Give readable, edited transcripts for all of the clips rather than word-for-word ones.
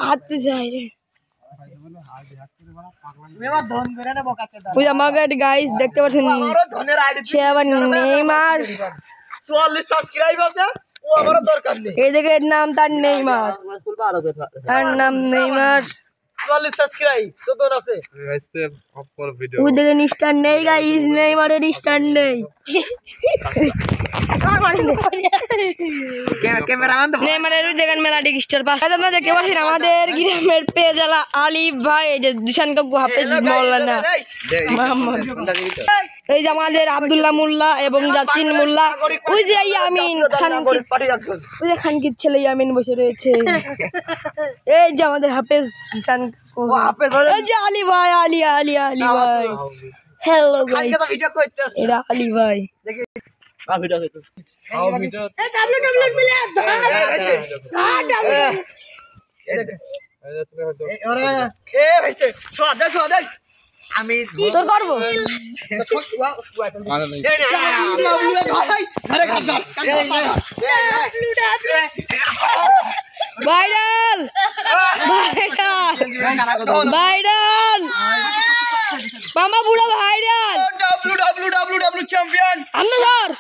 হাঁটতে চাই রে গাইস দেখতে পাচ্ছেন সে আবার নেইমার 44 সাবস্ক্রাইব আছে ও আমার দরকার নেই এই দেখে এর নাম তার নেইমার তার নাম নেইমার 44 সাবস্ক্রাইব তো আছে অফ কর ভিডিও ওই দেখে নিস্টার নেই গাইস নেইমারের নিস্টার নেই ক্যামেরাম্যান তো নেইমারের দেখেন মেলাটি স্টার পাস আপনারা দেখতে পাচ্ছেন আমাদের গ্রামের পেজালা আলিফ ভাই এই যে দিশান কাকু হাফেজ মাওলানা মোহাম্মদ এই যে আমাদের আব্দুল্লাহ মোল্লা এবং জাসিন মোল্লা ওই যে ইয়ামিন খান ওই যে খানকির ছেলে ইয়ামিন বসে রয়েছে এই যে আমাদের হাফেজ দিশান কাকু এই যে আলী ভাই আলী ভাই হ্যালো গাইস ভিডিও করতেছে এটা আলী ভাই ভিডিও করতে ভিডিও এই ডাব্লিউ মিলে আমি তোর করব ভাইরাল ভাইরাল মামা বুড়া ভাইরাল ডাব্লিউ চ্যাম্পিয়ন আমরা ধর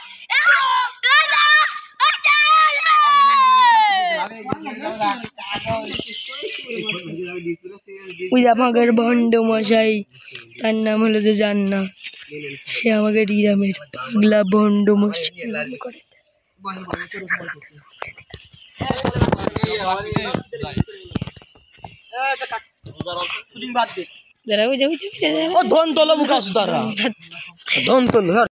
ওই আমাদের ভণ্ড মশাই তার নাম হলো যে জান্নাত সে আমাকে গ্রামের পাগলা ভণ্ড মশাই করে ও ধন তোলো মুখা সুতারা ধন তোলো